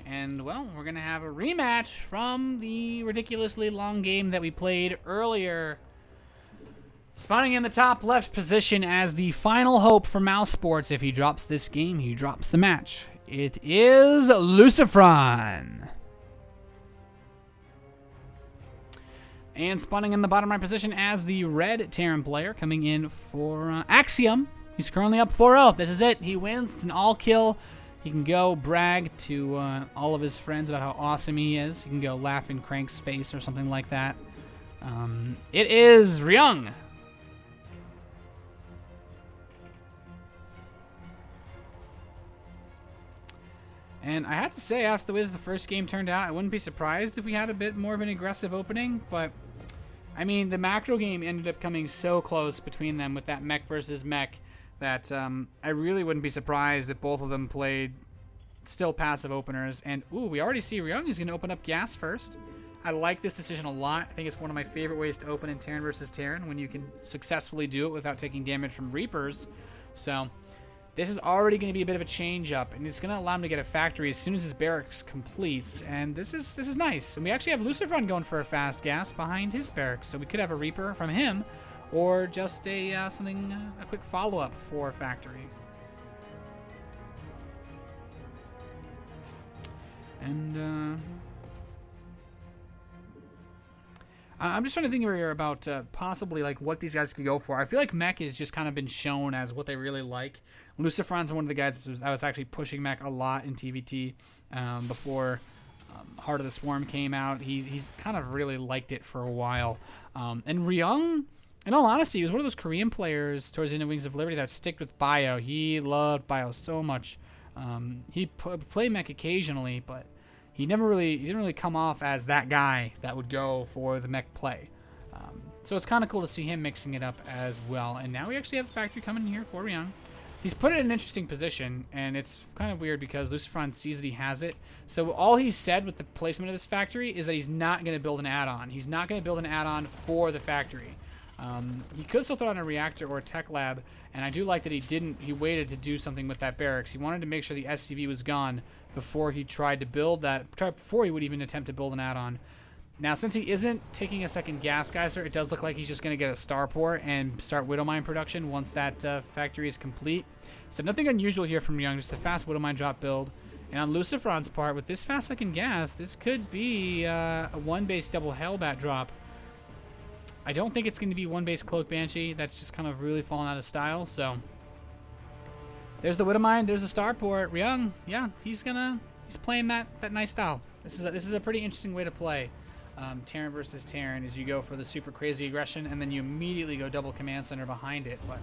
And, well, we're going to have a rematch from the ridiculously long game that we played earlier. Spawning in the top left position as the final hope for Mousesports. If he drops this game, he drops the match. It is Lucifron. And spawning in the bottom right position as the red Terran player, coming in for Axiom. He's currently up 4-0. This is it. He wins. It's an all-kill. He can go brag to all of his friends about how awesome he is. He can go laugh in Crank's face or something like that. It is Ryung. And I have to say, after the way that the first game turned out, I wouldn't be surprised if we had a bit more of an aggressive opening. But, I mean, the macro game ended up coming so close between them with that mech versus mech that I really wouldn't be surprised if both of them played still passive openers. And, ooh, we already see Ryung is going to open up gas first. I like this decision a lot. I think it's one of my favorite ways to open in Terran versus Terran when you can successfully do it without taking damage from Reapers. So this is already going to be a bit of a change up, and it's going to allow him to get a factory as soon as his barracks completes. And this is nice. And we actually have Lucifron going for a fast gas behind his barracks, so we could have a Reaper from him, or just a a quick follow-up for factory. And I'm just trying to think here about possibly like what these guys could go for. I feel like mech has just kind of been shown as what they really like. Lucifron's one of the guys that was actually pushing mech a lot in TVT before Heart of the Swarm came out. He's kind of really liked it for a while. And Ryung, in all honesty, he was one of those Korean players towards the end of Wings of Liberty that sticked with Bio. He loved Bio so much. He played mech occasionally, but he didn't really come off as that guy that would go for the mech play. So it's kind of cool to see him mixing it up as well. And now we actually have a factory coming in here for Ryung. He's put it in an interesting position, and it's kind of weird because Lucifron sees that he has it. So all he said with the placement of his factory is that he's not going to build an add-on. He's not going to build an add-on for the factory. He could still throw on a reactor or a tech lab, and I do like that he waited to do something with that barracks. He wanted to make sure the SCV was gone before he tried to build that, before he would even attempt to build an add-on. Now, since he isn't taking a second gas geyser, it does look like he's just going to get a starport and start Widowmine production once that factory is complete. So nothing unusual here from Ryung, just a fast Widowmine drop build. And on Lucifron's part, with this fast second gas, this could be a one-base double Hellbat drop. I don't think it's going to be one-base Cloak Banshee. That's just kind of really fallen out of style, so there's the Widowmine, there's the starport. Ryung, yeah, he's playing that nice style. This is a pretty interesting way to play Terran versus Terran, as you go for the super crazy aggression and then you immediately go double command center behind it. But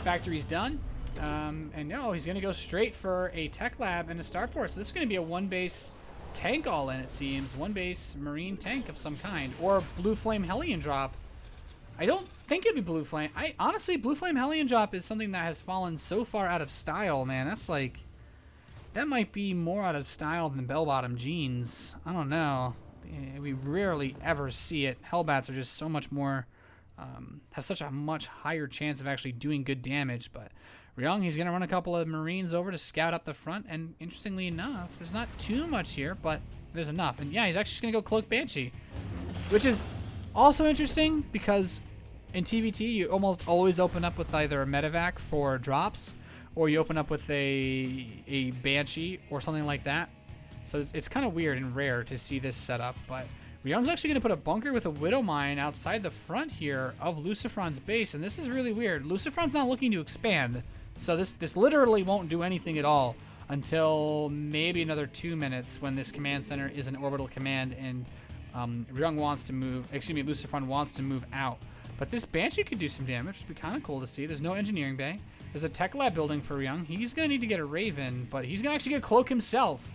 factory's done, and no, he's going to go straight for a tech lab and a starport. So this is going to be a one-base tank all in, it seems. One-base marine tank of some kind, or Blue Flame Hellion drop. I don't think it'd be Blue Flame. Honestly, Blue Flame Hellion drop is something that has fallen so far out of style, man. That might be more out of style than bell-bottom jeans. I don't know. We rarely ever see it. Hellbats are just so much more, have such a much higher chance of actually doing good damage. But Ryung, he's going to run a couple of Marines over to scout up the front. And interestingly enough, there's not too much here, but there's enough. And yeah, he's actually just going to go Cloak Banshee, which is also interesting because in TVT, you almost always open up with either a medevac for drops, or you open up with a Banshee or something like that. So it's kind of weird and rare to see this setup. But Ryung's actually going to put a bunker with a Widowmine outside the front here of Lucifron's base, and this is really weird. Lucifron's not looking to expand, so this literally won't do anything at all until maybe another 2 minutes when this command center is an orbital command and Ryung wants to move. Excuse me, Lucifron wants to move out. But this Banshee could do some damage, which would be kind of cool to see. There's no engineering bay. There's a tech lab building for Ryung. He's going to need to get a Raven, but he's going to actually get a Cloak himself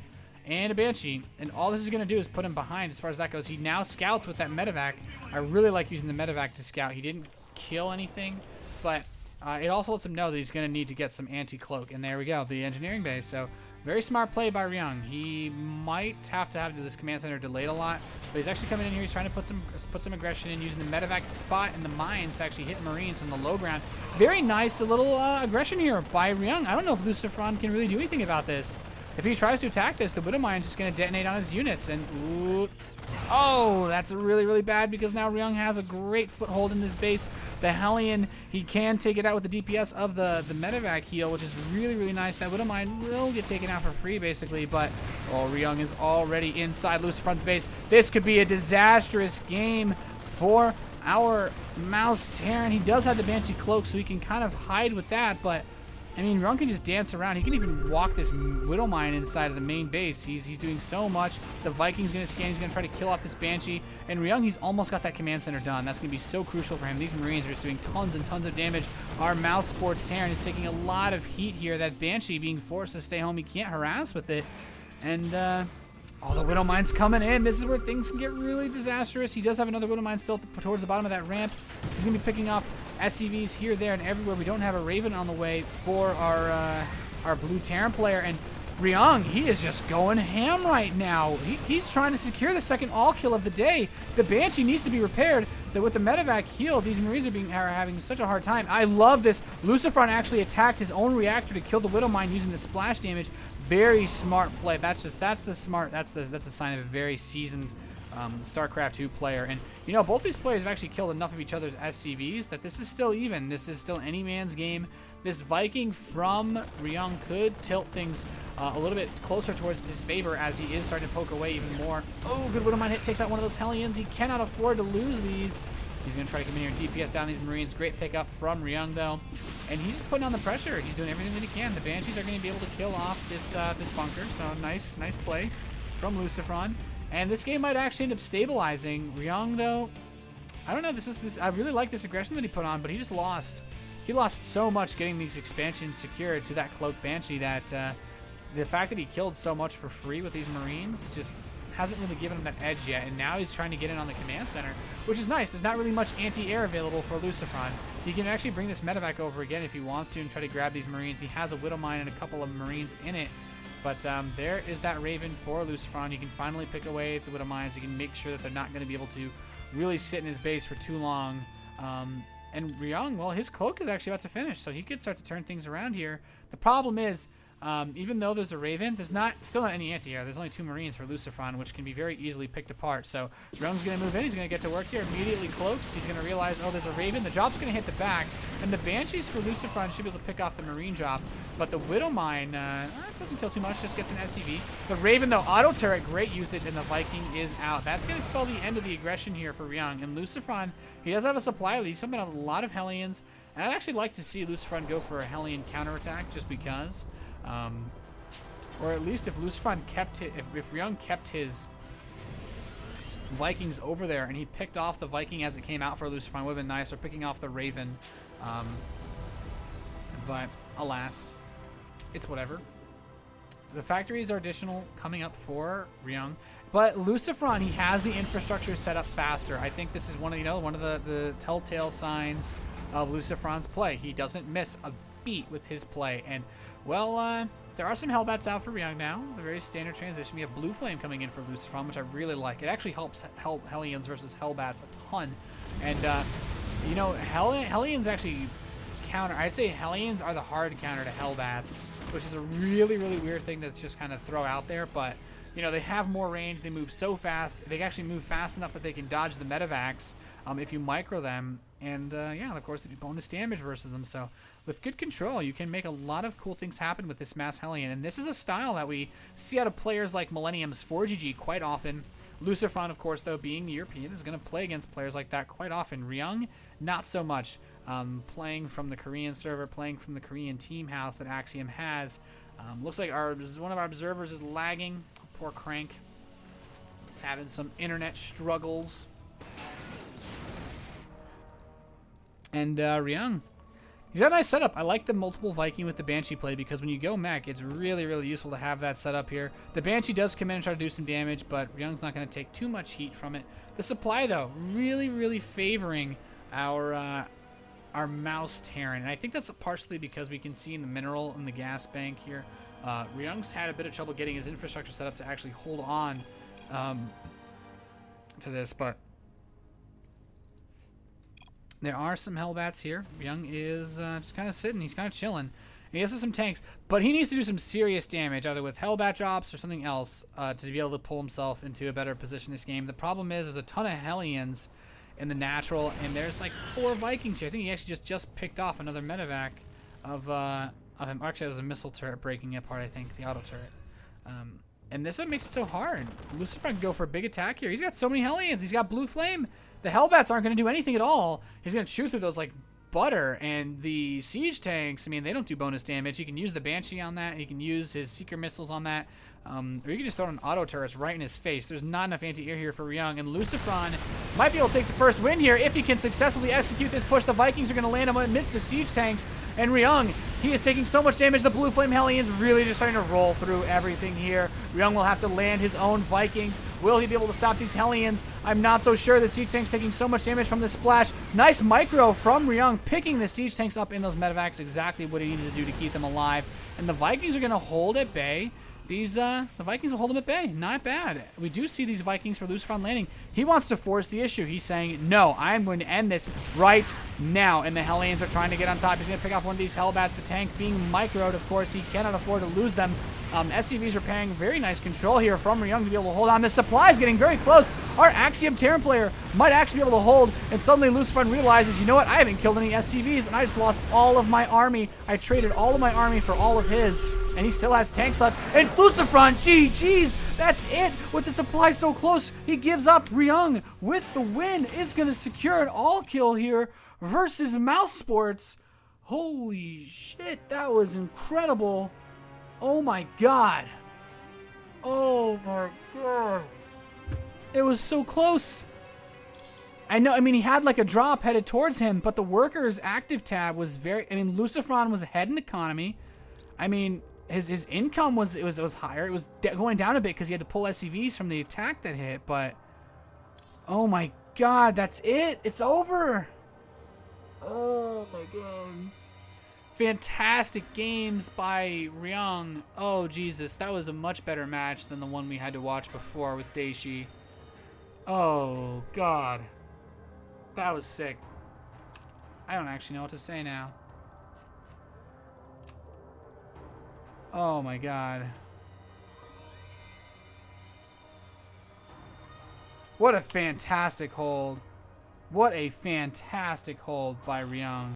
and a Banshee. And all this is going to do is put him behind as far as that goes. He now scouts with that medevac. I really like using the medevac to scout. He didn't kill anything, but it also lets him know that he's going to need to get some anti-cloak. And there we go, the engineering bay. So very smart play by Ryung. He might have to have this command center delayed a lot, but he's actually coming in here. He's trying to put some aggression in, using the medevac to spot and the mines to actually hit Marines on the low ground. Very nice little aggression here by Ryung. I don't know if Lucifron can really do anything about this. if he tries to attack this, the Widowmine is just going to detonate on his units. And, ooh, oh, that's really, really bad because now Ryung has a great foothold in this base. The Hellion, he can take it out with the DPS of the Medivac heal, which is really, really nice. That Widowmine will get taken out for free, basically, but Ryung is already inside Lucifron's base. This could be a disastrous game for our Mouse Terran. He does have the Banshee Cloak, so he can kind of hide with that, but I mean, Ryung can just dance around. He can even walk this Widowmine inside of the main base. He's doing so much. The Viking's going to scan. He's going to try to kill off this Banshee. And Ryung, he's almost got that command center done. That's going to be so crucial for him. These Marines are just doing tons and tons of damage. Our Mouse Sports Terran is taking a lot of heat here. That Banshee being forced to stay home. He can't harass with it. And, the Widowmine's coming in. This is where things can get really disastrous. He does have another Widowmine still towards the bottom of that ramp. He's going to be picking off SCVs here, there, and everywhere. We don't have a Raven on the way for our blue Terran player. And Ryung, he is just going ham right now. He's trying to secure the second all-kill of the day. The Banshee needs to be repaired. With the Medivac heal, these Marines are having such a hard time. I love this. Lucifron actually attacked his own reactor to kill the Widowmine using the splash damage. Very smart play. That's the sign of a very seasoned StarCraft 2 player. And you know, both these players have actually killed enough of each other's SCVs that this is still even. This is still any man's game. This Viking from Ryung could tilt things a little bit closer towards his favor as he is starting to poke away even more. Oh, good Widowmine hit, takes out one of those Hellions. He cannot afford to lose these. He's going to try to come in here and DPS down these Marines. Great pickup from Ryung, though. And he's just putting on the pressure. He's doing everything that he can. The Banshees are going to be able to kill off this bunker. So nice play from Lucifron. And this game might actually end up stabilizing. Ryung, though, I don't know. I really like this aggression that he put on, but he just lost. He lost so much getting these expansions secured to that Cloak Banshee that the fact that he killed so much for free with these Marines just hasn't really given him that edge yet. And now he's trying to get in on the command center, which is nice. There's not really much anti-air available for Lucifron. He can actually bring this Medivac over again if he wants to and try to grab these Marines. He has a Widowmine and a couple of Marines in it. But there is that Raven for Lucifron. He can finally pick away at the Widowmines. He can make sure that they're not going to be able to really sit in his base for too long. And Ryung, well, his cloak is actually about to finish, so he could start to turn things around here. The problem is, even though there's a Raven, there's still not any anti-air. There's only 2 Marines for Lucifron, which can be very easily picked apart. So Ryung's going to move in. He's going to get to work here. Immediately cloaks. He's going to realize, oh, there's a Raven. The drop's going to hit the back. And the Banshees for Lucifron should be able to pick off the Marine drop. But the Widowmine doesn't kill too much, just gets an SCV. The Raven, though, auto turret, great usage, and the Viking is out. That's going to spell the end of the aggression here for Ryung. And Lucifron, he does have a supply lead. He's pumping out a lot of Hellions. And I'd actually like to see Lucifron go for a Hellion counterattack just because. Or at least if Lucifron kept it, if Ryung kept his Vikings over there and he picked off the Viking as it came out for Lucifron, would have been nice. Or picking off the Raven. But alas, it's whatever. The factories are additional coming up for Ryung, but Lucifron, he has the infrastructure set up faster. I think this is one of the telltale signs of Lucifron's play. He doesn't miss a beat with his play, and well, there are some Hellbats out for Ryung now. The very standard transition. We have Blue Flame coming in for Lucifron, which I really like. It actually helps Hellions versus Hellbats a ton, and you know, Hellions actually counter. I'd say Hellions are the hard counter to Hellbats, which is a really, really weird thing to just kind of throw out there. But you know, they have more range. They move so fast. They actually move fast enough that they can dodge the Medivacs if you micro them. And yeah, of course, they do bonus damage versus them. So with good control, you can make a lot of cool things happen with this Mass Hellion. And this is a style that we see out of players like Millennium's 4GG quite often. Lucifron, of course, though, being European, is going to play against players like that quite often. Ryung, not so much. Playing from the Korean server, playing from the Korean team house that Axiom has. Looks like one of our observers is lagging. Poor Crank. He's having some internet struggles. And Ryung, he's got a nice setup. I like the multiple Viking with the Banshee play because when you go mech, it's really, really useful to have that set up here. The Banshee does come in and try to do some damage, but Ryung's not going to take too much heat from it. The supply, though, really, really favoring our Mouse Terran. And I think that's partially because we can see in the mineral and the gas bank here, Ryung's had a bit of trouble getting his infrastructure set up to actually hold on to this, but there are some Hellbats here. Ryung is just kind of sitting. He's kind of chilling. He has some tanks, but he needs to do some serious damage, either with Hellbat drops or something else, to be able to pull himself into a better position this game. The problem is there's a ton of Hellions in the natural, and there's like 4 Vikings here. I think he actually just picked off another medevac of him. Actually, there's a missile turret breaking apart, I think, the auto turret. And this is what makes it so hard. Lucifer can go for a big attack here. He's got so many Hellions. He's got Blue Flame. The Hellbats aren't going to do anything at all. He's going to chew through those like butter. And the siege tanks, I mean, they don't do bonus damage. He can use the Banshee on that. He can use his Seeker missiles on that. Or you can just throw an auto turret right in his face. There's not enough anti-air here for Ryung. And Lucifron might be able to take the first win here if he can successfully execute this push. The Vikings are going to land him amidst the siege tanks. And Ryung, he is taking so much damage. The Blue Flame Hellions really just starting to roll through everything here. Ryung will have to land his own Vikings. Will he be able to stop these Hellions? I'm not so sure. The siege tank's taking so much damage from this splash. Nice micro from Ryung, picking the siege tanks up in those medevacs. Exactly what he needed to do to keep them alive. And the Vikings are going to hold at bay. The Vikings will hold him at bay. Not bad. We do see these Vikings for Lucifron landing. He wants to force the issue. He's saying, no, I am going to end this right now. And the Hellions are trying to get on top. He's going to pick off one of these Hellbats. The tank being microed, of course. He cannot afford to lose them. SCVs are paying very nice control here from Ryung to be able to hold on. The supply is getting very close. Our Axiom Terran player might actually be able to hold, and suddenly Lucifron realizes, you know what, I haven't killed any SCVs, and I just lost all of my army. I traded all of my army for all of his, and he still has tanks left. And Lucifron, GG's, that's it. With the supply so close, he gives up. Ryung, with the win, is going to secure an all-kill here versus Mouse Sports. Holy shit, that was incredible. Oh my god. Oh my god. It was so close. I know, I mean, he had like a drop headed towards him, but the workers active tab was very, I mean, Lucifron was ahead in economy. I mean, his income was higher. It was going down a bit because he had to pull SCVs from the attack that hit, but oh my god, that's it. It's over. Oh my god. Fantastic games by Ryung. Oh, Jesus. That was a much better match than the one we had to watch before with Daishi. Oh, God. That was sick. I don't actually know what to say now. Oh, my God. What a fantastic hold. What a fantastic hold by Ryung.